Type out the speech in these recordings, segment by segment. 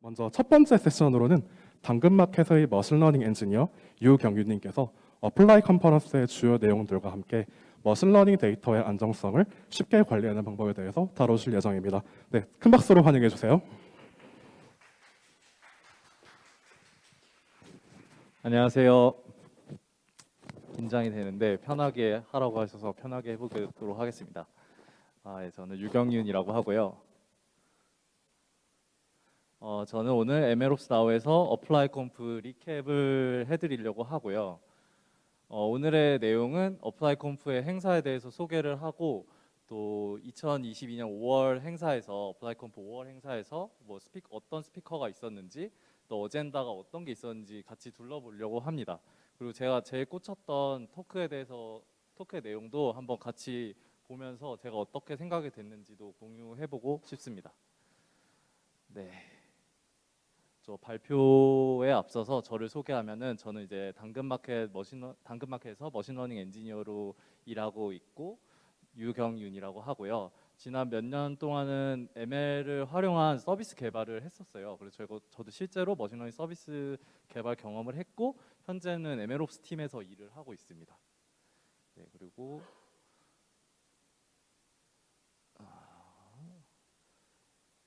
먼저 첫 번째 세션으로는 당근마켓의 머신러닝 엔지니어 유경윤님께서 어플라이 컨퍼런스의 주요 내용들과 함께 머신러닝 데이터의 안정성을 쉽게 관리하는 방법에 대해서 다뤄주실 예정입니다. 네, 큰 박수로 환영해 주세요. 안녕하세요. 긴장이 되는데 편하게 하라고 하셔서 편하게 해보도록 하겠습니다. 예, 저는 유경윤이라고 하고요. 저는 오늘 MLOps DAO에서 어플라이 컴프 리캡을 해드리려고 하고요. 오늘의 내용은 어플라이 컴프의 행사에 대해서 소개를 하고 또 2022년 5월 행사에서 어플라이 컴프 5월 행사에서 어떤 스피커가 있었는지 또 어젠다가 어떤 게 있었는지 같이 둘러보려고 합니다. 그리고 제가 제일 꽂혔던 토크의 내용도 한번 같이 보면서 제가 어떻게 생각이 됐는지도 공유해보고 싶습니다. 네. 저 발표에 앞서서 저를 소개하면은 저는 이제 당근마켓에서 머신러닝 엔지니어로 일하고 있고 유경윤이라고 하고요. 지난 몇 년 동안은 ML을 활용한 서비스 개발을 했었어요. 그래서 저도 실제로 머신러닝 서비스 개발 경험을 했고 현재는 MLOps 팀에서 일을 하고 있습니다. 네, 그리고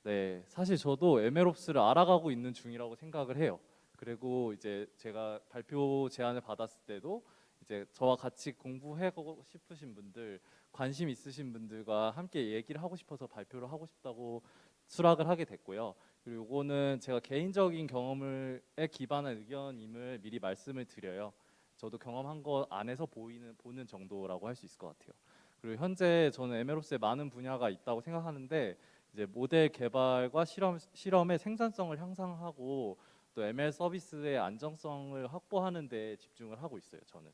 네, 사실 저도 MLOps를 알아가고 있는 중이라고 생각을 해요. 그리고 이제 제가 발표 제안을 받았을 때도 이제 저와 같이 공부하고 싶으신 분들, 관심 있으신 분들과 함께 얘기를 하고 싶어서 발표를 하고 싶다고 수락을 하게 됐고요. 그리고 이거는 제가 개인적인 경험에 기반한 의견임을 미리 말씀을 드려요. 저도 경험한 거 안에서 보는 정도라고 할 수 있을 것 같아요. 그리고 현재 저는 MLOps에 많은 분야가 있다고 생각하는데 이제 모델 개발과 실험의 생산성을 향상하고 또 ML 서비스의 안정성을 확보하는 데 집중을 하고 있어요, 저는.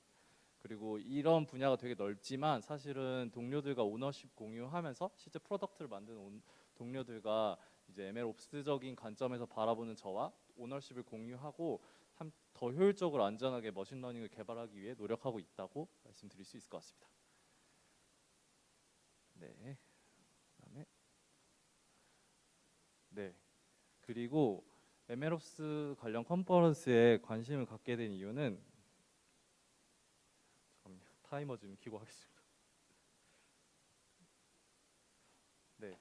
그리고 이런 분야가 되게 넓지만 사실은 동료들과 오너십 공유하면서 실제 프로덕트를 만드는 동료들과 이제 ML 옵스적인 관점에서 바라보는 저와 오너십을 공유하고 더 효율적으로 안전하게 머신러닝을 개발하기 위해 노력하고 있다고 말씀드릴 수 있을 것 같습니다. 네. 그다음에 네. 그리고 MLOps 관련 컨퍼런스에 관심을 갖게 된 이유는 잠깐만요. 타이머 좀 켜고 하겠습니다. 네.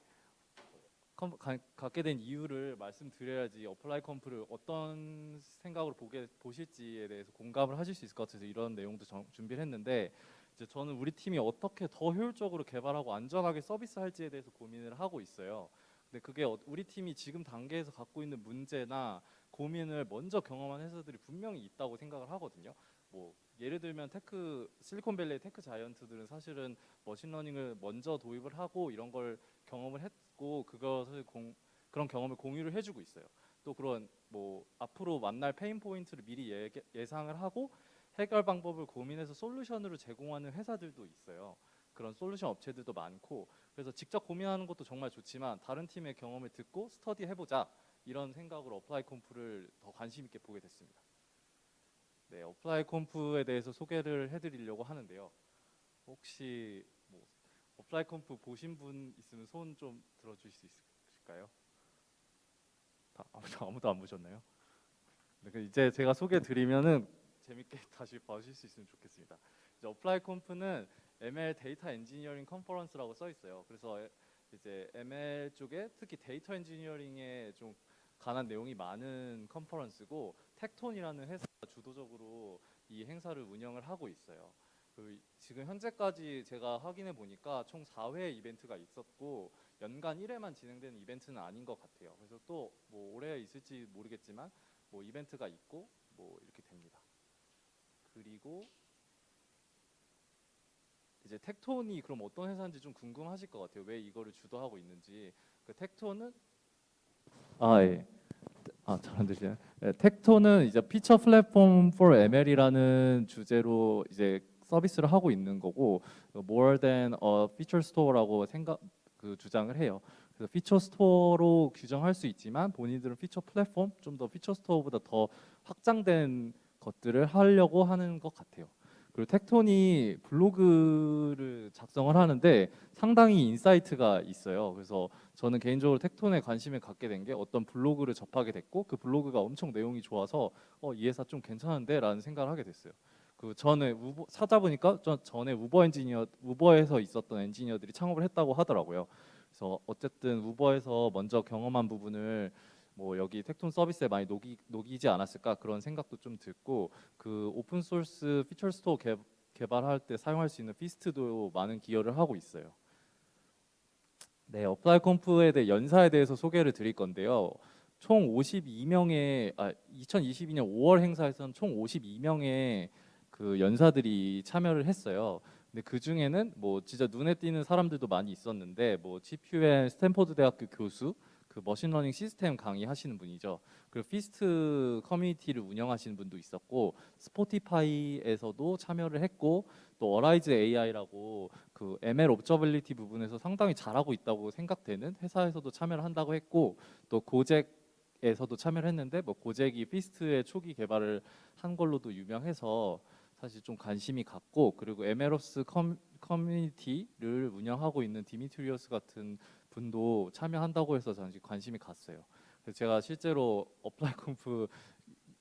갖게 된 이유를 말씀드려야지 어플라이 컴프를 어떤 생각으로 보실지에 대해서 공감을 하실 수 있을 것 같아서 이런 내용도 준비를 했는데 이제 저는 우리 팀이 어떻게 더 효율적으로 개발하고 안전하게 서비스할지에 대해서 고민을 하고 있어요. 근데 그게 우리 팀이 지금 단계에서 갖고 있는 문제나 고민을 먼저 경험한 회사들이 분명히 있다고 생각을 하거든요. 뭐 예를 들면 실리콘밸리의 테크 자이언트들은 사실은 머신러닝을 먼저 도입을 하고 이런 걸 경험을 했고 그런 경험을 공유를 해주고 있어요. 또 그런 뭐 앞으로 만날 페인 포인트를 미리 예상을 하고 해결 방법을 고민해서 솔루션으로 제공하는 회사들도 있어요. 그런 솔루션 업체들도 많고 그래서 직접 고민하는 것도 정말 좋지만 다른 팀의 경험을 듣고 스터디 해보자 이런 생각으로 어플라이 컴프를 더 관심 있게 보게 됐습니다. 네, 어플라이 컴프에 대해서 소개를 해드리려고 하는데요. 혹시 뭐 어플라이 컴프 보신 분 있으면 손 좀 들어주실 수 있을까요? 아무도 안 보셨나요? 네, 이제 제가 소개 드리면은 재밌게 다시 봐주실 수 있으면 좋겠습니다. 이제 어플라이 컴프는 ML 데이터 엔지니어링 컨퍼런스라고 써 있어요. 그래서 이제 ML 쪽에 특히 데이터 엔지니어링에 좀 관한 내용이 많은 컨퍼런스고 텍톤이라는 회사가 주도적으로 이 행사를 운영을 하고 있어요. 지금 현재까지 제가 확인해 보니까 총 4회 이벤트가 있었고 연간 1회만 진행되는 이벤트는 아닌 것 같아요. 그래서 또 뭐 올해 있을지 모르겠지만 뭐 이벤트가 있고 뭐 이렇게 됩니다. 그리고 이제 텍톤이 그럼 어떤 회사인지 좀 궁금하실 것 같아요. 왜 이거를 주도하고 있는지. 그 텍톤은 예. 잘 안 들리나요? 네, 텍톤은 이제 피처 플랫폼 for ML이라는 주제로 이제 서비스를 하고 있는 거고 more than a feature store라고 주장을 해요. 그래서 피처 스토어로 규정할 수 있지만 본인들은 피처 플랫폼 좀 더 피처 스토어보다 더 확장된 것들을 하려고 하는 것 같아요. 그리고 텍톤이 블로그를 작성을 하는데 상당히 인사이트가 있어요. 그래서 저는 개인적으로 텍톤에 관심을 갖게 된 게 어떤 블로그를 접하게 됐고 그 블로그가 엄청 내용이 좋아서 이 회사 좀 괜찮은데라는 생각을 하게 됐어요. 그 전에 찾아보니까 전에 우버에서 있었던 엔지니어들이 창업을 했다고 하더라고요. 그래서 어쨌든 우버에서 먼저 경험한 부분을 뭐 여기 텍톤 서비스에 많이 녹이지 않았을까 그런 생각도 좀 들고 그 오픈 소스 피처 스토어 개발할 때 사용할 수 있는 피스트도 많은 기여를 하고 있어요. 네, 어플라이 컴프에 대해 연사에 대해서 소개를 드릴 건데요. 총 52명의 2022년 5월 행사에서는 총 52명의 그 연사들이 참여를 했어요. 근데 그 중에는 뭐 진짜 눈에 띄는 사람들도 많이 있었는데 뭐 GPU의 스탠포드 대학교 교수, 그 머신러닝 시스템 강의하시는 분이죠. 그리고 피스트 커뮤니티를 운영하시는 분도 있었고 스포티파이에서도 참여를 했고 또 어라이즈 AI라고 그 ML 옵저빌리티 부분에서 상당히 잘하고 있다고 생각되는 회사에서도 참여를 한다고 했고 또 고젝에서도 참여를 했는데 뭐 고젝이 피스트의 초기 개발을 한 걸로도 유명해서 사실 좀 관심이 갔고 그리고 MLOps 커뮤니티를 운영하고 있는 디미트리오스 같은 분도 참여한다고 해서 저는 관심이 갔어요. 그래서 제가 실제로 어플라이 컴프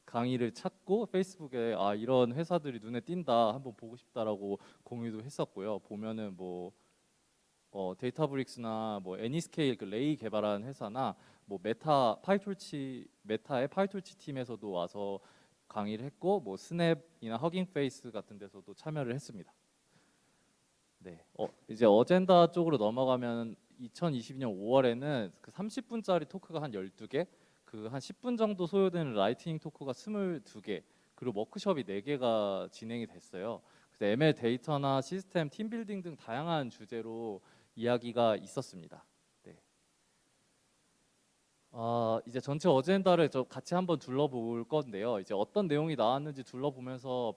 강의를 찾고 페이스북에 이런 회사들이 눈에 띈다 한번 보고 싶다라고 공유도 했었고요. 보면은 뭐 데이터브릭스나 뭐 애니스케일 그 레이 개발한 회사나 뭐 메타의 파이톨치 팀에서도 와서 강의를 했고 뭐 스냅이나 허깅페이스 같은 데서도 참여를 했습니다. 네. 이제 어젠다 쪽으로 넘어가면 2022년 5월에는 그 30분짜리 토크가 한 12개, 그 한 10분 정도 소요되는 라이트닝 토크가 22개, 그리고 워크숍이 4개가 진행이 됐어요. 그래서 ML 데이터나 시스템, 팀빌딩 등 다양한 주제로 이야기가 있었습니다. 네. 이제 전체 어젠다를 같이 한번 둘러볼 건데요. 이제 어떤 내용이 나왔는지 둘러보면서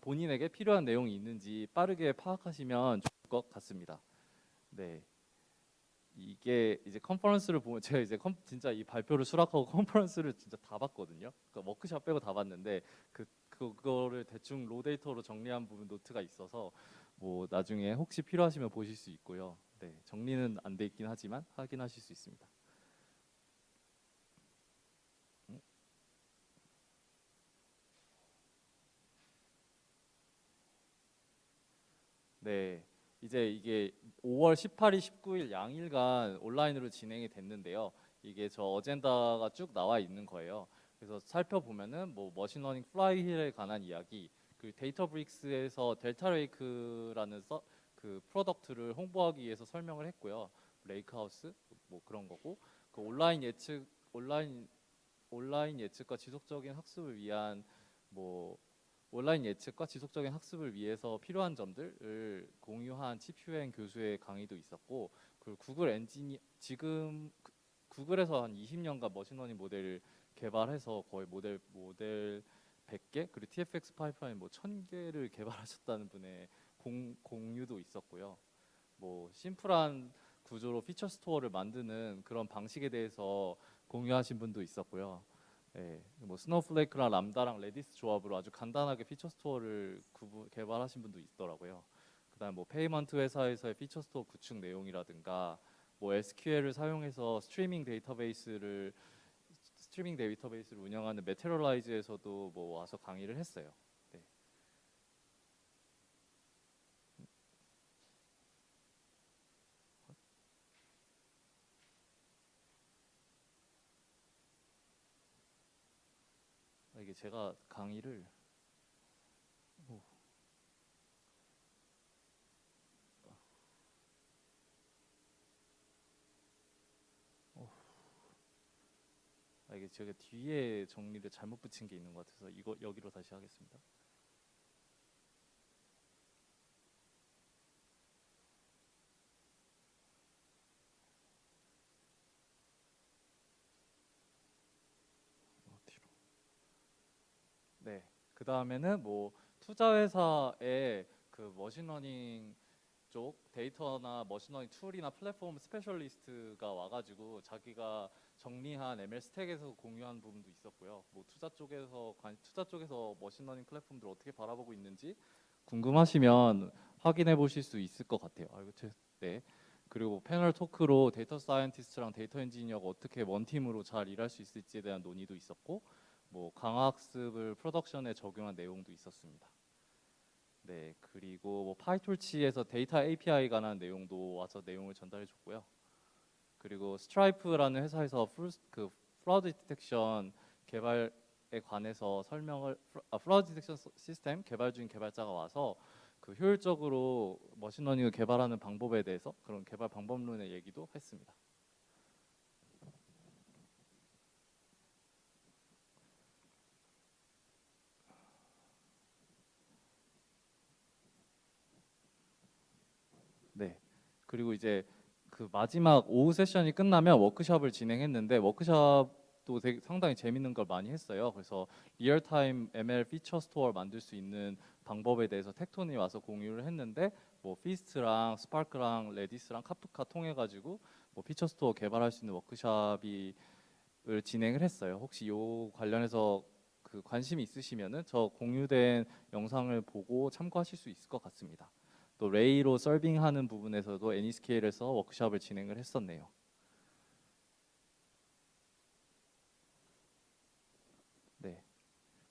본인에게 필요한 내용이 있는지 빠르게 파악하시면 좋을 것 같습니다. 네. 이게 이제 컨퍼런스를 보면 제가 이제 진짜 이 발표를 수락하고 컨퍼런스를 진짜 다 봤거든요. 그러니까 워크숍 빼고 다 봤는데 그거를 대충 로 데이터로 정리한 부분 노트가 있어서 뭐 나중에 혹시 필요하시면 보실 수 있고요. 네, 정리는 안 돼 있긴 하지만 확인하실 수 있습니다. 네, 이제 이게 5월 18일, 19일 양일간 온라인으로 진행이 됐는데요. 이게 저 어젠다가 쭉 나와 있는 거예요. 그래서 살펴보면은 뭐 머신러닝 플라이힐에 관한 이야기, 그 데이터브릭스에서 델타 레이크라는 그 프로덕트를 홍보하기 위해서 설명을 했고요. 레이크하우스 뭐 그런 거고, 그 온라인 예측과 지속적인 학습을 위한 뭐 온라인 예측과 지속적인 학습을 위해서 필요한 점들을 공유한 치퓨엔 교수의 강의도 있었고, 그리고 구글에서 한 20년간 머신러닝 모델을 개발해서 거의 모델 100개 그리고 TFX 파이프라인 뭐 1000개를 개발하셨다는 분의 공유도 있었고요. 뭐 심플한 구조로 피처 스토어를 만드는 그런 방식에 대해서 공유하신 분도 있었고요. 예, 뭐 스노우플레이크랑 람다랑 레디스 조합으로 아주 간단하게 피처 스토어를 개발하신 분도 있더라고요. 그다음 뭐 페이먼트 회사에서의 피처 스토어 구축 내용이라든가 뭐 SQL을 사용해서 스트리밍 데이터베이스를 운영하는 메테리얼라이즈에서도 뭐 와서 강의를 했어요. 네. 이게 제가 강의를 오, 오, 이게 제가 뒤에 정리를 잘못 붙인 게 있는 것 같아서 이거 여기로 다시 하겠습니다. 뒤로. 네. 그 다음에는 뭐 투자 회사의 그 머신러닝 쪽 데이터나 머신러닝 툴이나 플랫폼 스페셜리스트가 와가지고 자기가 정리한 ML 스택에서 공유한 부분도 있었고요. 뭐 투자 쪽에서 머신러닝 플랫폼들 어떻게 바라보고 있는지 궁금하시면 확인해 보실 수 있을 것 같아요. 네. 그리고 패널 토크로 데이터 사이언티스트랑 데이터 엔지니어가 어떻게 원팀으로 잘 일할 수 있을지에 대한 논의도 있었고, 뭐 강화학습을 프로덕션에 적용한 내용도 있었습니다. 네, 그리고 뭐 파이톨치에서 데이터 API 관한 내용도 와서 내용을 전달해 줬고요. 그리고 스트라이프라는 회사에서 프로드 디텍션 개발에 관해서 프로드 디텍션 시스템 개발 중인 개발자가 와서 그 효율적으로 머신러닝을 개발하는 방법에 대해서 그런 개발 방법론의 얘기도 했습니다. 네. 그리고 이제 그 마지막 오후 세션이 끝나면 워크숍을 진행했는데 워크숍도 되게 상당히 재밌는 걸 많이 했어요. 그래서 리얼타임 ML 피처 스토어를 만들 수 있는 방법에 대해서 텍톤이 와서 공유를 했는데 뭐 피스트랑 스파크랑 레디스랑 카프카 통해 가지고 뭐 피처 스토어 개발할 수 있는 워크숍이 진행을 했어요. 혹시 요 관련해서 그 관심이 있으시면은 저 공유된 영상을 보고 참고하실 수 있을 것 같습니다. 또 레이로 서빙하는 부분에서도 애니스케일에서 워크숍을 진행을 했었네요. 네.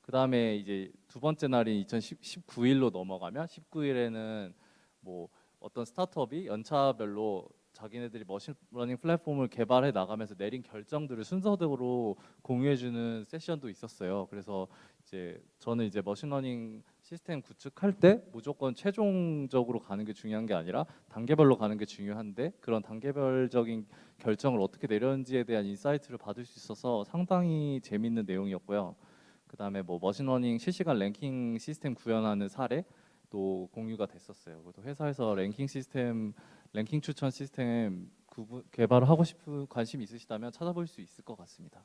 그다음에 이제 두 번째 날인 2019일로 넘어가면 19일에는 뭐 어떤 스타트업이 연차별로 자기네들이 머신러닝 플랫폼을 개발해 나가면서 내린 결정들을 순서대로 공유해주는 세션도 있었어요. 그래서 이제 저는 이제 머신러닝 시스템 구축할 때 무조건 최종적으로 가는 게 중요한 게 아니라 단계별로 가는 게 중요한데 그런 단계별적인 결정을 어떻게 내렸는지에 대한 인사이트를 받을 수 있어서 상당히 재밌는 내용이었고요. 그다음에 뭐 머신러닝 실시간 랭킹 시스템 구현하는 사례도 공유가 됐었어요. 그래서 회사에서 랭킹 추천 시스템 개발을 하고 싶은 관심 있으시다면 찾아볼 수 있을 것 같습니다.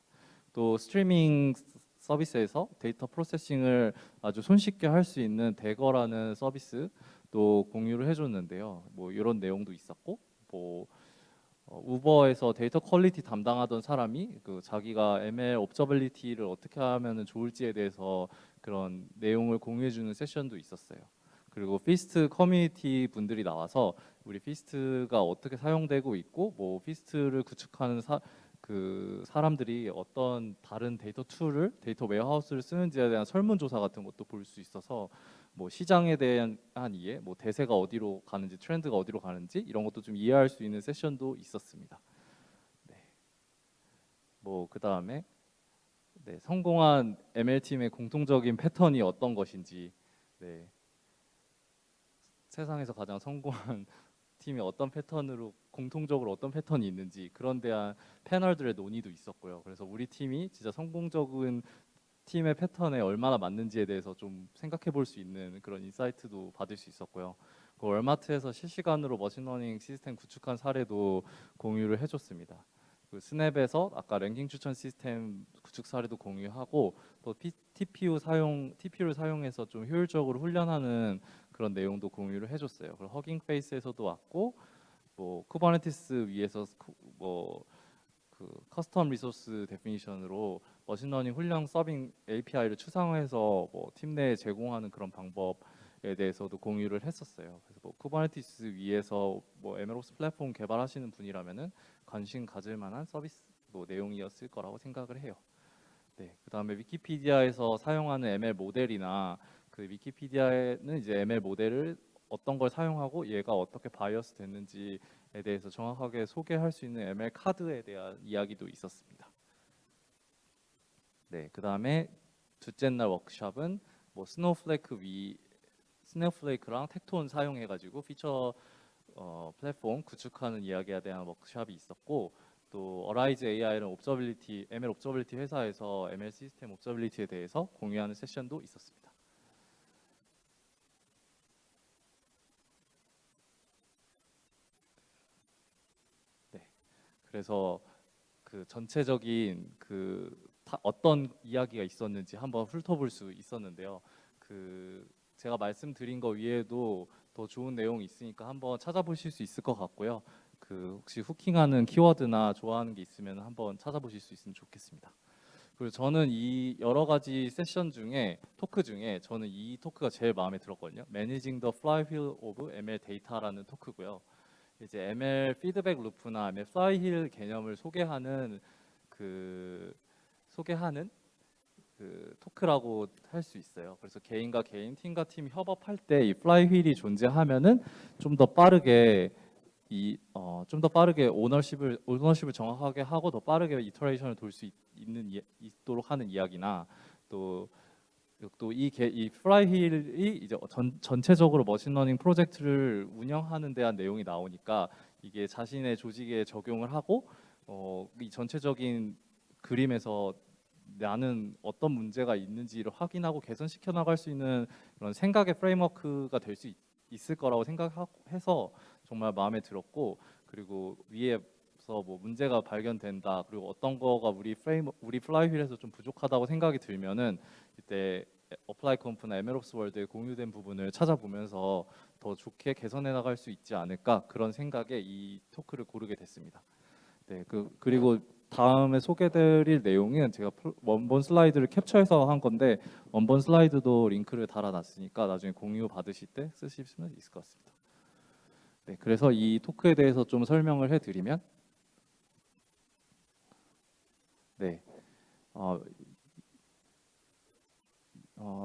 또 스트리밍 서비스에서 데이터 프로세싱을 아주 손쉽게 할 수 있는 대거라는 서비스도 공유를 해줬는데요. 뭐 이런 내용도 있었고, 뭐 우버에서 데이터 퀄리티 담당하던 사람이 그 자기가 ML 옵저빌리티를 어떻게 하면 좋을지에 대해서 그런 내용을 공유해주는 세션도 있었어요. 그리고 피스트 커뮤니티 분들이 나와서 우리 피스트가 어떻게 사용되고 있고 뭐 피스트를 구축하는 그 사람들이 어떤 다른 데이터 웨어하우스를 쓰는지에 대한 설문조사 같은 것도 볼 수 있어서 뭐 시장에 대한 이해, 뭐 대세가 어디로 가는지, 트렌드가 어디로 가는지 이런 것도 좀 이해할 수 있는 세션도 있었습니다. 네. 뭐 그다음에 네, 성공한 ML 팀의 공통적인 패턴이 어떤 것인지, 네, 세상에서 가장 성공한 팀이 어떤 패턴으로 공통적으로 어떤 패턴이 있는지 그런 대한 패널들의 논의도 있었고요. 그래서 우리 팀이 진짜 성공적인 팀의 패턴에 얼마나 맞는지에 대해서 좀 생각해 볼 수 있는 그런 인사이트도 받을 수 있었고요. 그 월마트에서 실시간으로 머신러닝 시스템 구축한 사례도 공유를 해줬습니다. 그 스냅에서 아까 랭킹 추천 시스템 구축 사례도 공유하고 또 TPU를 사용해서 좀 효율적으로 훈련하는 그런 내용도 공유를 해줬어요. 그리고 허깅 페이스에서도 왔고 뭐 쿠버네티스 위에서 그 커스텀 리소스 데피니션으로 머신러닝 훈련 서빙 API를 추상화해서 뭐 팀 내에 제공하는 그런 방법에 대해서도 공유를 했었어요. 그래서 뭐 쿠버네티스 위에서 뭐 MLOps 플랫폼 개발하시는 분이라면은 관심 가질 만한 서비스 뭐 내용이었을 거라고 생각을 해요. 네, 그다음에 위키피디아에서 사용하는 ML 모델이나 그 위키피디아에는 이제 ML 모델을 어떤 걸 사용하고 얘가 어떻게 바이어스 됐는지에 대해서 정확하게 소개할 수 있는 ML 카드에 대한 이야기도 있었습니다. 네, 그다음에 둘째 날 워크숍은 뭐 스노우플레이크랑 텍톤 사용해가지고 피처 플랫폼 구축하는 이야기에 대한 워크숍이 있었고 또 어라이즈 AI는 ML 옵저빌리티 회사에서 ML 시스템 옵저빌리티에 대해서 공유하는 세션도 있었습니다. 네, 그래서 그 전체적인 어떤 이야기가 있었는지 한번 훑어볼 수 있었는데요. 그 제가 말씀드린 거 위에도 더 좋은 내용이 있으니까 한번 찾아보실 수 있을 것 같고요. 그 혹시 후킹하는 키워드나 좋아하는 게 있으면 한번 찾아보실 수 있으면 좋겠습니다. 그리고 저는 이 여러 가지 세션 중에 토크 중에 저는 이 토크가 제일 마음에 들었거든요. Managing the Flywheel of ML Data라는 토크고요. 이제 ML 피드백 루프나 ML 플라이휠 개념을 소개하는 그 토크라고 할 수 있어요. 그래서 개인과 개인, 팀과 팀 협업할 때 이 플라이휠이 존재하면은 좀 더 빠르게 좀 더 빠르게 오너십을 정확하게 하고 더 빠르게 이터레이션을 돌 수 있도록 하는 이야기나 이 플라이휠이 이제 전체적으로 머신러닝 프로젝트를 운영하는 대한 내용이 나오니까 이게 자신의 조직에 적용을 하고 이 전체적인 그림에서 나는 어떤 문제가 있는지를 확인하고 개선시켜 나갈 수 있는 그런 생각의 프레임워크가 될 수 있을 거라고 생각해서 정말 마음에 들었고, 그리고 위에서 뭐 문제가 발견된다, 그리고 어떤 거가 우리 플라이휠에서 좀 부족하다고 생각이 들면은 이때 어플라이 컴프나 MLOps 월드에 공유된 부분을 찾아보면서 더 좋게 개선해 나갈 수 있지 않을까, 그런 생각에 이 토크를 고르게 됐습니다. 네, 그리고 다음에 소개드릴 내용은 제가 원본 슬라이드를 캡처해서 한 건데 원본 슬라이드도 링크를 달아놨으니까 나중에 공유 받으실 때 쓰시면 있을 것 같습니다. 네, 그래서 이 토크에 대해서 좀 설명을 해드리면, 네,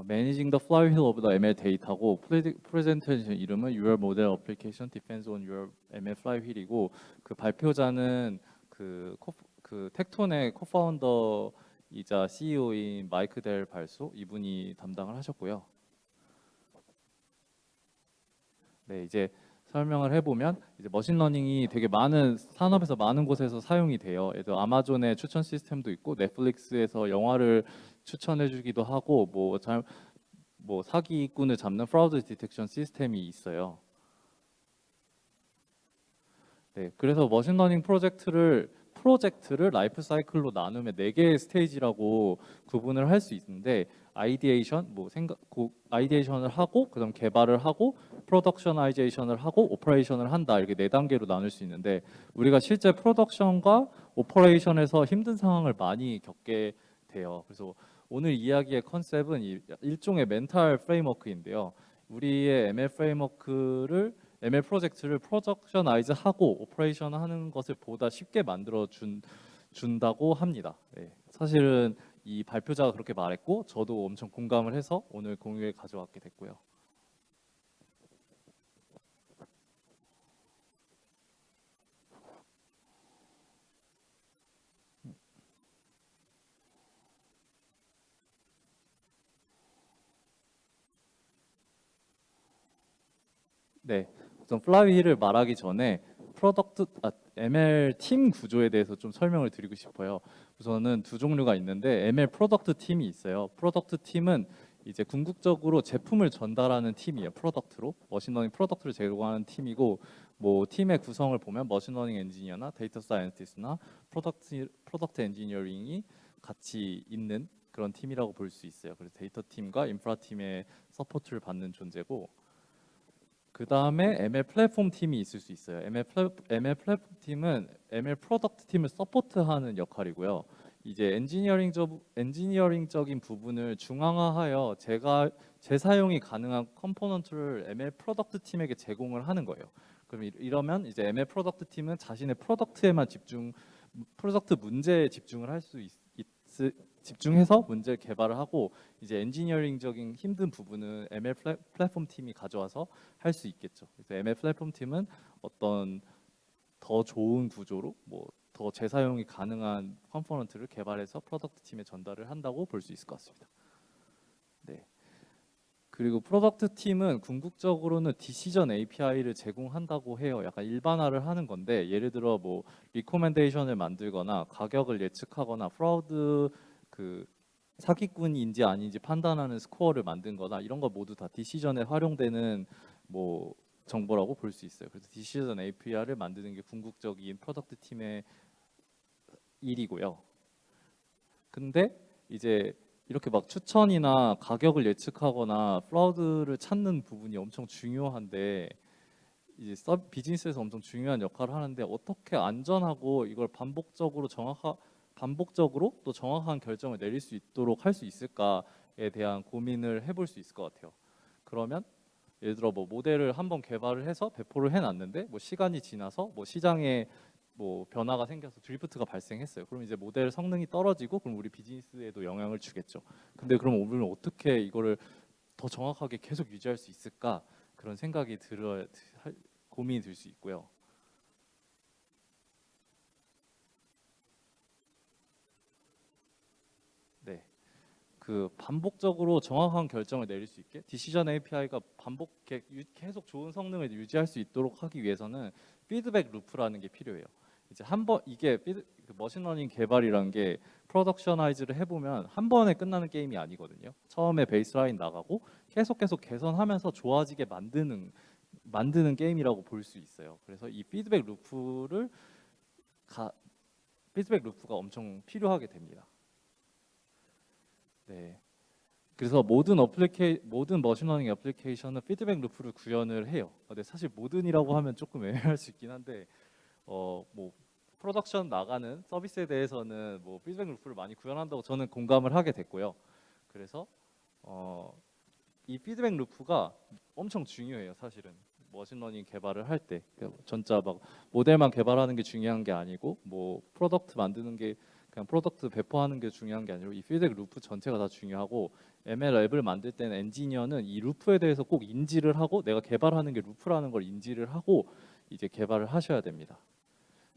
Managing the Flywheel of the ML Data고 프레젠테이션 이름은 Your Model Application Depends on Your ML Flywheel이고, 그 발표자는 그 텍톤의 코파운더이자 CEO인 마이크 델 발소 이분이 담당을 하셨고요. 네, 이제 설명을 해보면 이제 머신러닝이 되게 많은 산업에서 많은 곳에서 사용이 돼요. 예를 들어 아마존의 추천 시스템도 있고 넷플릭스에서 영화를 추천해주기도 하고 뭐 사기꾼을 잡는 프라우드 디텍션 시스템이 있어요. 네, 그래서 머신러닝 프로젝트를 라이프 사이클로 나누면 4개의 스테이지라고 구분을 할 수 있는데, 아이디에이션을 하고 그다음 개발을 하고 프로덕셔나이제이션을 하고 오퍼레이션을 한다, 이렇게 4단계로 나눌 수 있는데, 우리가 실제 프로덕션과 오퍼레이션에서 힘든 상황을 많이 겪게 돼요. 그래서 오늘 이야기의 컨셉은 일종의 멘탈 프레임워크인데요. 우리의 ML 프로젝트를 프로덕셔나이즈하고 오퍼레이션하는 것을 보다 쉽게 만들어 준다고 합니다. 네. 사실은 이 발표자가 그렇게 말했고 저도 엄청 공감을 해서 오늘 공유에 가져왔게 됐고요. 네, 우선 플라이휠을 말하기 전에 ML 팀 구조에 대해서 좀 설명을 드리고 싶어요. 우선은 두 종류가 있는데 ML 프로덕트 팀이 있어요. 프로덕트 팀은 이제 궁극적으로 제품을 전달하는 팀이에요. 머신러닝 프로덕트를 제공하는 팀이고, 뭐 팀의 구성을 보면 머신러닝 엔지니어나 데이터 사이언티스트나 프로덕트 엔지니어링이 같이 있는 그런 팀이라고 볼 수 있어요. 그래서 데이터 팀과 인프라 팀의 서포트를 받는 존재고, 그 다음에 ML 플랫폼 팀이 있을 수 있어요. ML 플랫폼 팀은 ML 프로덕트 팀을 서포트하는 역할이고요. 이제 엔지니어링적인 부분을 중앙화하여 재사용이 가능한 컴포넌트를 ML 프로덕트 팀에게 제공을 하는 거예요. 그럼 이러면 이제 ML 프로덕트 팀은 자신의 프로덕트 문제에 집중을 할 수 집중해서 문제를 개발을 하고, 이제 엔지니어링적인 힘든 부분은 ML 플랫폼 팀이 가져와서 할 수 있겠죠. 그래서 ML 플랫폼 팀은 어떤 더 좋은 구조로 더 재사용이 가능한 컴포넌트를 개발해서 프로덕트 팀에 전달을 한다고 볼 수 있을 것 같습니다. 네. 그리고 프로덕트 팀은 궁극적으로는 디시전 API를 제공한다고 해요. 약간 일반화를 하는 건데, 예를 들어 뭐 리코멘데이션을 만들거나 가격을 예측하거나 프라우드 사기꾼인지 아닌지 판단하는 스코어를 만든거나 이런 거 모두 다 디시전에 활용되는 뭐 정보라고 볼 수 있어요. 그래서 디시전 API를 만드는 게 궁극적인 프로덕트 팀의 일이고요. 근데 이제 이렇게 막 추천이나 가격을 예측하거나 프라우드를 찾는 부분이 엄청 중요한데, 이제 비즈니스에서 엄청 중요한 역할을 하는데 어떻게 안전하고 이걸 반복적으로 반복적으로 또 정확한 결정을 내릴 수 있도록 할 수 있을까에 대한 고민을 해볼 수 있을 것 같아요. 그러면 예를 들어 뭐 모델을 한번 개발을 해서 배포를 해놨는데 뭐 시간이 지나서 뭐 시장에 뭐 변화가 생겨서 드리프트가 발생했어요. 그럼 이제 모델 성능이 떨어지고 그럼 우리 비즈니스에도 영향을 주겠죠. 근데 그럼 우리는 어떻게 이거를 더 정확하게 계속 유지할 수 있을까? 그런 생각이 고민이 들 수 있고요. 네. 그 반복적으로 정확한 결정을 내릴 수 있게 디시전 API가 계속 좋은 성능을 유지할 수 있도록 하기 위해서는 피드백 루프라는 게 필요해요. 이제 한번 이게 그 머신러닝 개발이란 게 프로덕셔나이즈를 해보면 한 번에 끝나는 게임이 아니거든요. 처음에 베이스라인 나가고 계속 개선하면서 좋아지게 만드는 게임이라고 볼 수 있어요. 그래서 이 피드백 루프가 엄청 필요하게 됩니다. 네. 그래서 모든 머신러닝 애플리케이션은 피드백 루프를 구현을 해요. 근데 사실 모든이라고 하면 조금 애매할 수 있긴 한데 뭐 프로덕션 나가는 서비스에 대해서는 뭐 피드백 루프를 많이 구현한다고 저는 공감을 하게 됐고요. 그래서 이 피드백 루프가 엄청 중요해요. 사실은 머신러닝 개발을 할 때 진짜 막 모델만 개발하는 게 중요한 게 아니고 뭐 프로덕트 만드는 게 그냥 프로덕트 배포하는 게 중요한 게 아니고 이 피드백 루프 전체가 다 중요하고 ML 앱을 만들 때는 엔지니어는 이 루프에 대해서 꼭 인지를 하고 내가 개발하는 게 루프라는 걸 인지를 하고 이제 개발을 하셔야 됩니다.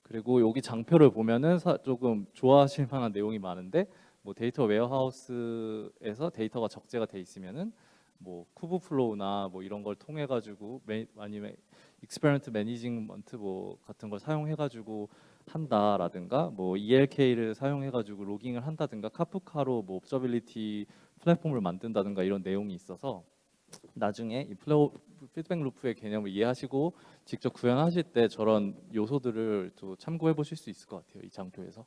그리고 여기 장표를 보면은 조금 좋아하실 만한 내용이 많은데 뭐 데이터 웨어하우스에서 데이터가 적재가 돼 있으면은 뭐 쿠브플로우나 뭐 이런 걸 통해 가지고 아니면 익스페리먼트 매니지먼트 뭐 같은 걸 사용해 가지고 한다라든가 뭐 ELK를 사용해 가지고 로깅을 한다든가 카프카로 뭐 옵저빌리티 플랫폼을 만든다든가 이런 내용이 있어서 나중에 이 피드백 루프의 개념을 이해하시고 직접 구현하실 때 저런 요소들을 또 참고해 보실 수 있을 것 같아요. 이 장표에서.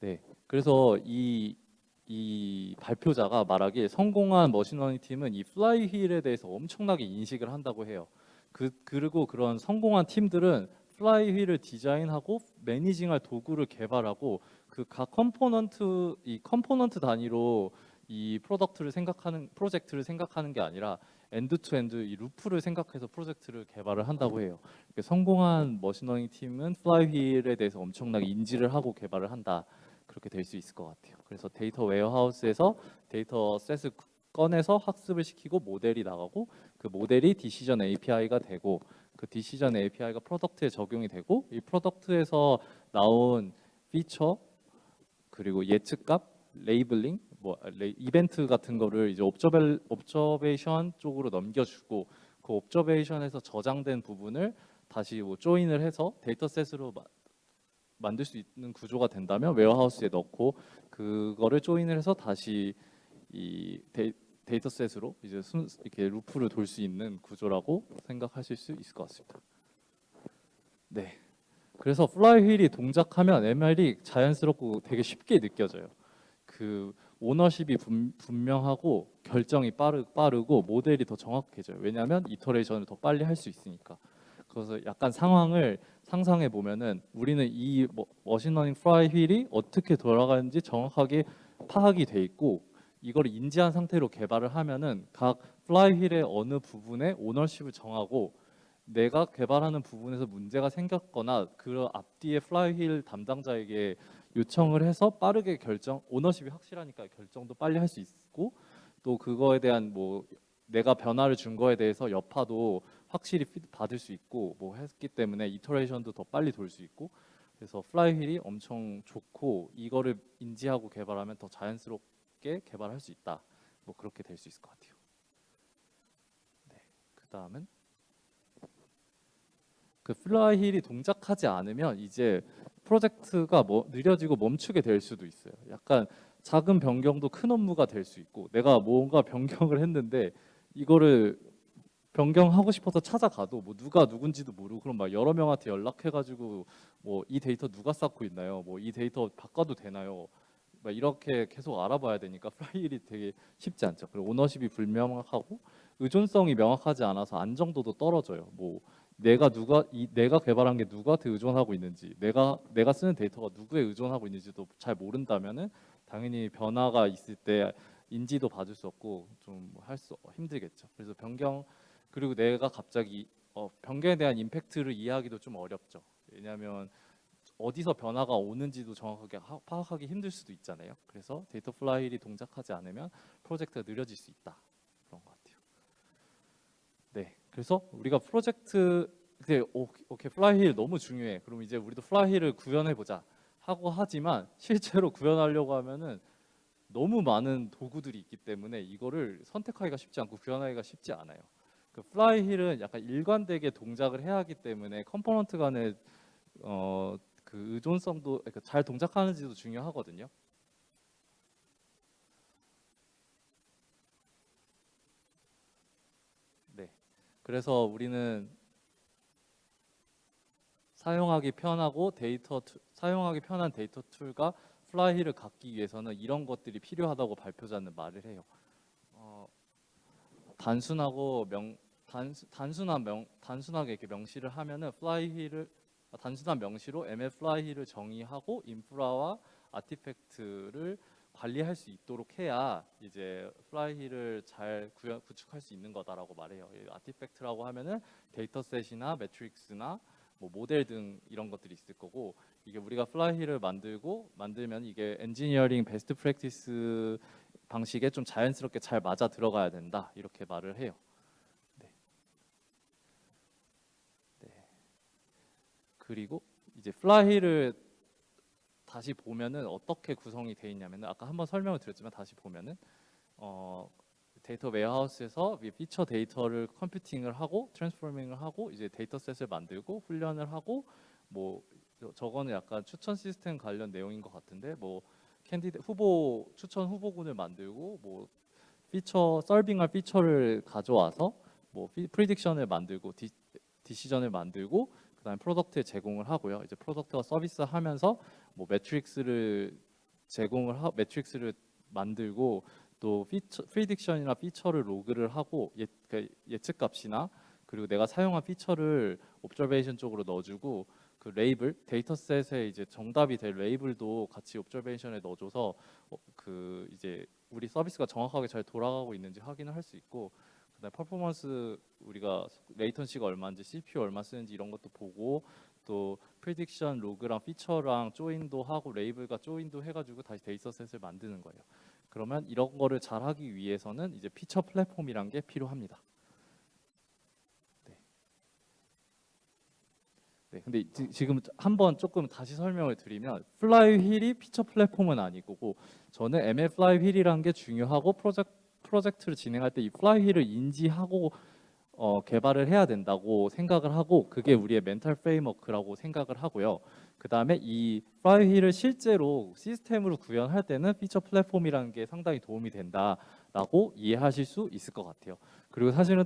네. 그래서 이 발표자가 말하길 성공한 머신러닝 팀은 이 플라이 휠에 대해서 엄청나게 인식을 한다고 해요. 그리고 그런 성공한 팀들은 플라이 휠을 디자인하고 매니징할 도구를 개발하고 그 각 컴포넌트 단위로 이 프로젝트를 생각하는 게 아니라 엔드 투 엔드 이 루프를 생각해서 프로젝트를 개발을 한다고 해요. 성공한 머신러닝 팀은 플라이 휠에 대해서 엄청나게 인지를 하고 개발을 한다. 그렇게 될 수 있을 것 같아요. 그래서 데이터 웨어하우스에서 데이터 셋을 꺼내서 학습을 시키고 모델이 나가고 그 모델이 디시전 API가 되고 그 디시전 API가 프로덕트에 적용이 되고 이 프로덕트에서 나온 피처 그리고 예측값, 레이블링, 뭐 이벤트 같은 거를 이제 옵저베이션 쪽으로 넘겨주고 그 옵저베이션에서 저장된 부분을 다시 뭐 조인을 해서 데이터셋으로 만들 수 있는 구조가 된다면 웨어하우스에 넣고 그거를 조인을 해서 다시 이 데이터셋으로 이제 이렇게 루프를 돌 수 있는 구조라고 생각하실 수 있을 것 같습니다. 네. 그래서 플라이 휠이 동작하면 ML이 자연스럽고 되게 쉽게 느껴져요. 그 오너십이 분명하고 결정이 빠르고 모델이 더 정확해져요. 왜냐하면 이터레이션을 더 빨리 할 수 있으니까. 그래서 약간 상황을 상상해 보면은 우리는 이 머신러닝 플라이 휠이 어떻게 돌아가는지 정확하게 파악이 돼 있고 이걸 인지한 상태로 개발을 하면은 각 플라이 휠의 어느 부분에 오너십을 정하고 내가 개발하는 부분에서 문제가 생겼거나 그 앞뒤에 플라이 휠 담당자에게 요청을 해서 빠르게 오너십이 확실하니까 결정도 빨리 할 수 있고 또 그거에 대한 뭐 내가 변화를 준 거에 대해서 여파도 확실히 받을 수 있고 뭐 했기 때문에 이터레이션도 더 빨리 돌 수 있고 그래서 플라이 휠이 엄청 좋고 이거를 인지하고 개발하면 더 자연스럽게 개발할 수 있다. 뭐 그렇게 될 수 있을 것 같아요. 네. 그다음은 그 플라이 휠이 동작하지 않으면 이제 프로젝트가 느려지고 멈추게 될 수도 있어요. 약간 작은 변경도 큰 업무가 될 수 있고 내가 뭔가 변경을 했는데 이거를 변경하고 싶어서 찾아가도 뭐 누가 누군지도 모르고 그럼 막 여러 명한테 연락해가지고 뭐 이 데이터 누가 쌓고 있나요? 뭐 이 데이터 바꿔도 되나요? 막 이렇게 계속 알아봐야 되니까 플라이힐이 되게 쉽지 않죠. 그리고 오너십이 불명확하고 의존성이 명확하지 않아서 안정도도 떨어져요. 뭐 내가 개발한 게 누구한테 의존하고 있는지, 내가 쓰는 데이터가 누구에 의존하고 있는지도 잘 모른다면은 당연히 변화가 있을 때 인지도 받을 수 없고 좀 할 수 힘들겠죠. 그래서 그리고 내가 갑자기 변경에 대한 임팩트를 이해하기도 좀 어렵죠. 왜냐하면 어디서 변화가 오는지도 정확하게 파악하기 힘들 수도 있잖아요. 그래서 데이터 플라이힐이 동작하지 않으면 프로젝트가 느려질 수 있다. 그런 것 같아요. 네, 그래서 우리가 오케이 플라이힐 너무 중요해. 그럼 이제 우리도 플라이힐을 구현해 보자 하고 하지만 실제로 구현하려고 하면은 너무 많은 도구들이 있기 때문에 이거를 선택하기가 쉽지 않고 구현하기가 쉽지 않아요. 그 플라이힐은 약간 일관되게 동작을 해야 하기 때문에 컴포넌트 간의 그 의존성도 그러니까 잘 동작하는지도 중요하거든요. 네. 그래서 우리는 사용하기 편한 데이터 툴과 플라이힐을 갖기 위해서는 이런 것들이 필요하다고 발표자는 말을 해요. 어, 단순하고 단순하게 이렇게 명시를 하면은 단순한 명시로 ML 플라이힐을 정의하고 인프라와 아티팩트를 관리할 수 있도록 해야 이제 플라이힐을 잘 구축할 수 있는 거다라고 말해요. 이 아티팩트라고 하면은 데이터셋이나 매트릭스나 뭐 모델 등 이런 것들이 있을 거고, 이게 우리가 플라이힐을 만들면 이게 엔지니어링 베스트 프랙티스 방식에 좀 자연스럽게 잘 맞아 들어가야 된다 이렇게 말을 해요. 네. 네. 그리고 이제 플라이힐을 다시 보면은 어떻게 구성이 되어 있냐면은 아까 한번 설명을 드렸지만 다시 보면은 어, 데이터 웨어하우스에서 피처 데이터를 컴퓨팅을 하고 트랜스포밍을 하고 이제 데이터셋을 만들고 훈련을 하고 뭐 저거는 약간 추천 시스템 관련 내용인 것 같은데 뭐 추천 후보군을 만들고 뭐 서빙할 피처를 가져와서 뭐 프리딕션을 만들고 디시전을 만들고 그다음에 프로덕트에 제공을 하고요. 이제 프로덕트가 서비스하면서 뭐 매트릭스를 만들고 또 프리딕션이나 피처를 로그를 하고 그러니까 예측값이나 그리고 내가 사용한 피처를 옵저베이션 쪽으로 넣어주고 그 레이블 데이터셋에 이제 정답이 될 레이블도 같이 옵저베이션에 넣어줘서 그 이제 우리 서비스가 정확하게 잘 돌아가고 있는지 확인을 할 수 있고, 그다음에 퍼포먼스 우리가 레이턴시가 얼마인지 CPU 얼마 쓰는지 이런 것도 보고 또 프리딕션 로그랑 피처랑 조인도 하고 레이블과 조인도 해가지고 다시 데이터셋을 만드는 거예요. 그러면 이런 거를 잘 하기 위해서는 이제 피처 플랫폼이란 게 필요합니다. 네. 네. 근데 지금 한번 조금 다시 설명을 드리면 플라이휠이 피처 플랫폼은 아니고 저는 ML 플라이휠이란 게 중요하고 프로젝트를 진행할 때 이 플라이휠을 인지하고 개발을 해야 된다고 생각을 하고 그게 우리의 멘탈 프레임워크라고 생각을 하고요. 그 다음에 이 플라이휠을 실제로 시스템으로 구현할 때는 피처 플랫폼이라는 게 상당히 도움이 된다라고 이해하실 수 있을 것 같아요. 그리고 사실은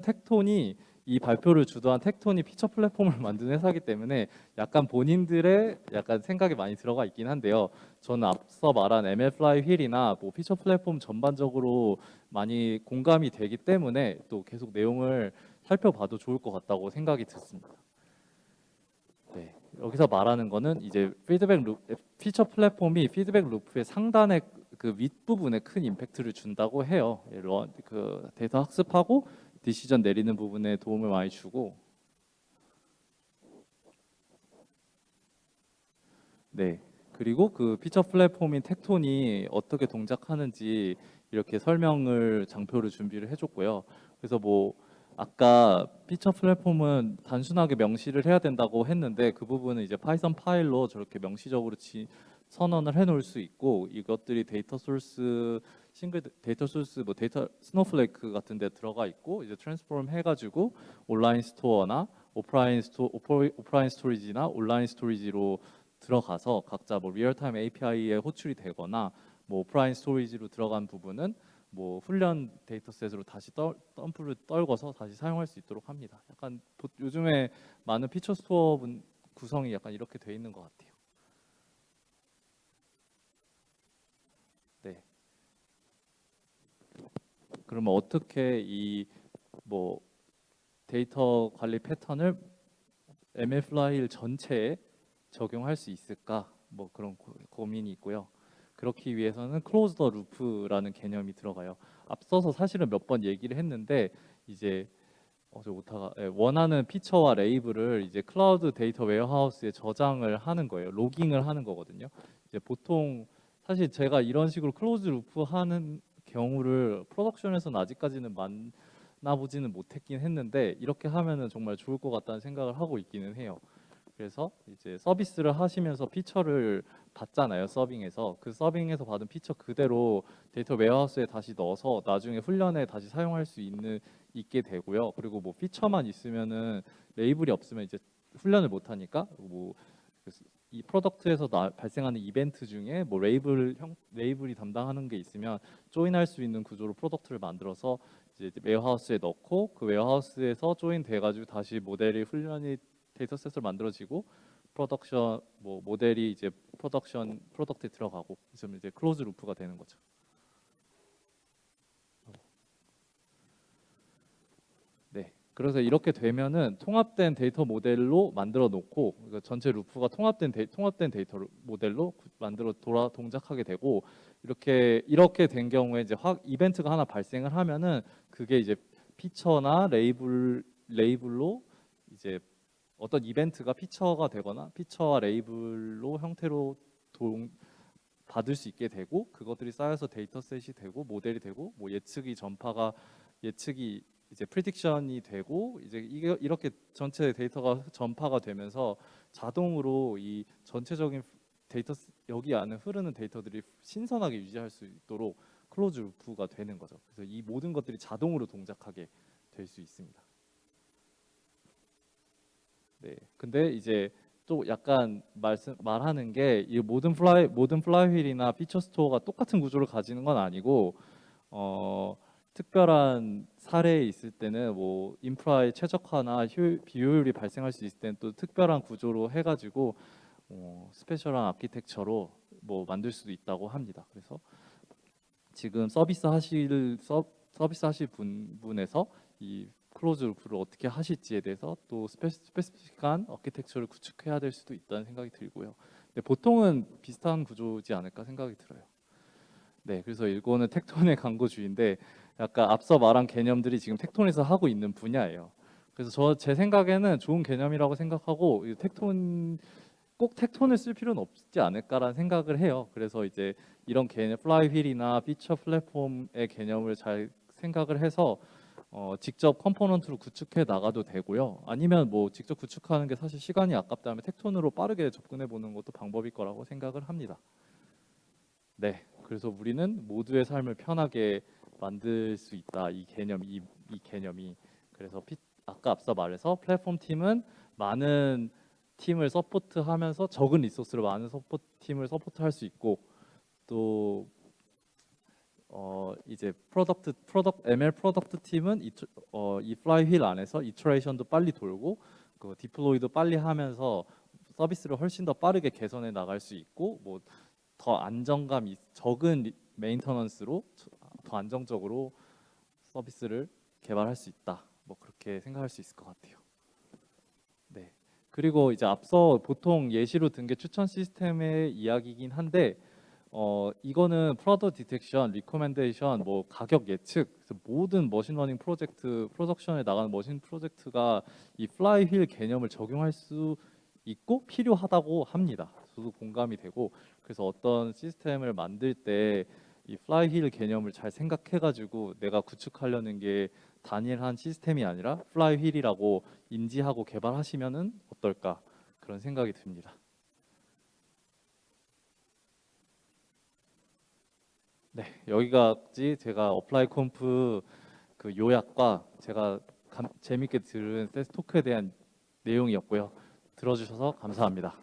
이 발표를 주도한 텍톤이 피처 플랫폼을 만든 회사이기 때문에 약간 본인들의 약간 생각이 많이 들어가 있긴 한데요. 저는 앞서 말한 ML 플라이휠이나 뭐 피처 플랫폼 전반적으로 많이 공감이 되기 때문에 또 계속 내용을 살펴봐도 좋을 것 같다고 생각이 듣습니다. 네, 여기서 말하는 거는 이제 피처 플랫폼이 피드백 루프의 상단의 그 윗부분에 큰 임팩트를 준다고 해요. 그 데이터 학습하고 디시전 내리는 부분에 도움을 많이 주고, 네. 그리고 그 피처 플랫폼인 텍톤이 어떻게 동작하는지 이렇게 장표를 준비를 해줬고요. 그래서 뭐 아까 피처 플랫폼은 단순하게 명시를 해야 된다고 했는데 그 부분은 이제 파이썬 파일로 저렇게 명시적으로 선언을 해놓을 수 있고, 이것들이 싱글 데이터 소스 뭐 데이터 스노플레이크 같은 데 들어가 있고 이제 트랜스포럼 해가지고 온라인 스토어나 오프라인 스토리지나 온라인 스토리지로 들어가서 각자 뭐 리얼타임 API에 호출이 되거나 뭐 오프라인 스토리지로 들어간 부분은 뭐 훈련 데이터셋으로 다시 덤프를 떨궈서 다시 사용할 수 있도록 합니다. 약간 요즘에 많은 피처 스토어 구성이 약간 이렇게 돼 있는 것 같아요. 네. 그러면 어떻게 이 뭐 데이터 관리 패턴을 ML 플라이힐 전체에 적용할 수 있을까? 뭐 그런 고민이 있고요. 그렇기 위해서는 클로즈 더 루프라는 개념이 들어가요. 앞서서 사실은 몇 번 얘기를 했는데 이제 저 오타가 원하는 피처와 레이블을 이제 클라우드 데이터 웨어하우스에 저장을 하는 거예요. 로깅을 하는 거거든요. 이제 보통 사실 제가 이런 식으로 클로즈 루프 하는 경우를 프로덕션에서는 아직까지는 만나보지는 못했긴 했는데 이렇게 하면은 정말 좋을 것 같다는 생각을 하고 있기는 해요. 그래서 이제 서비스를 하시면서 피처를 받잖아요. 서빙에서 그 서빙에서 받은 피처 그대로 데이터 웨어하우스에 다시 넣어서 나중에 훈련에 다시 사용할 수 있게 되고요. 그리고 뭐 피처만 있으면은 레이블이 없으면 이제 훈련을 못 하니까 뭐 이 프로덕트에서 발생하는 이벤트 중에 뭐 레이블이 담당하는 게 있으면 조인할 수 있는 구조로 프로덕트를 만들어서 이제 웨어하우스에 넣고 그 웨어하우스에서 조인 돼가지고 다시 모델이 훈련이 데이터셋을 만들어지고 프로덕션 뭐 모델이 이제 프로덕션 프로덕트에 들어가고 그래서 이제 클로즈 루프가 되는 거죠. 네. 그래서 이렇게 되면은 통합된 데이터 모델로 만들어 놓고 그러니까 전체 루프가 통합된 데이터 모델로 만들어 동작하게 되고 이렇게 된 경우에 이제 이벤트가 하나 발생을 하면은 그게 이제 피처나 레이블로 이제 어떤 이벤트가 피처가 되거나 피처와 레이블로 형태로 받을 수 있게 되고 그것들이 쌓여서 데이터셋이 되고 모델이 되고 뭐 예측이 이제 프리딕션이 되고 이제 이렇게 전체 데이터가 전파가 되면서 자동으로 이 전체적인 데이터 여기 안에 흐르는 데이터들이 신선하게 유지할 수 있도록 클로즈 루프가 되는 거죠. 그래서 이 모든 것들이 자동으로 동작하게 될 수 있습니다. 네. 근데 이제 또 약간 말하는 게 이 모든 플라이휠이나 피처 스토어가 똑같은 구조를 가지는 건 아니고 특별한 사례에 있을 때는 뭐 인프라의 최적화나 비효율이 발생할 수 있을 때는 또 특별한 구조로 해가지고 스페셜한 아키텍처로 뭐 만들 수도 있다고 합니다. 그래서 지금 서비스 하실 분에서 이 클로즈 루프를 어떻게 하실지에 대해서 또 스페시픽한 아키텍처를 구축해야 될 수도 있다는 생각이 들고요. 근데 보통은 비슷한 구조지 않을까 생각이 들어요. 네, 그래서 이거는 텍톤의 광고주의인데 약간 앞서 말한 개념들이 지금 텍톤에서 하고 있는 분야예요. 그래서 제 생각에는 좋은 개념이라고 생각하고 꼭 텍톤을 쓸 필요는 없지 않을까라는 생각을 해요. 그래서 이제 이런 개념, 플라이휠이나 피처 플랫폼의 개념을 잘 생각을 해서 직접 컴포넌트로 구축해 나가도 되고요. 아니면 뭐 직접 구축하는 게 사실 시간이 아깝다면 텍톤으로 빠르게 접근해 보는 것도 방법일 거라고 생각을 합니다. 네, 그래서 우리는 모두의 삶을 편하게 만들 수 있다. 이 개념이 그래서 아까 앞서 말해서 플랫폼 팀은 많은 팀을 서포트하면서 적은 리소스로 많은 팀을 서포트할 수 있고 또 이제 ML 프로덕트 팀은 이 플라이휠 안에서 이터레이션도 빨리 돌고 그 디플로이도 빨리 하면서 서비스를 훨씬 더 빠르게 개선해 나갈 수 있고 뭐 더 적은 메인터넌스로 더 안정적으로 서비스를 개발할 수 있다. 뭐 그렇게 생각할 수 있을 것 같아요. 네. 그리고 이제 앞서 보통 예시로 든 게 추천 시스템의 이야기이긴 한데 이거는 프로덕트 디텍션, 리코멘데이션, 뭐 가격 예측, 그래서 모든 머신러닝 프로덕션에 나가는 머신 프로젝트가 이 플라이휠 개념을 적용할 수 있고 필요하다고 합니다. 저도 공감이 되고 그래서 어떤 시스템을 만들 때 이 플라이휠 개념을 잘 생각해가지고 내가 구축하려는 게 단일한 시스템이 아니라 플라이휠이라고 인지하고 개발하시면은 어떨까 그런 생각이 듭니다. 네, 여기까지 제가 어플라이 컴프 그 요약과 제가 재밌게 들은 세스 토크에 대한 내용이었고요. 들어주셔서 감사합니다.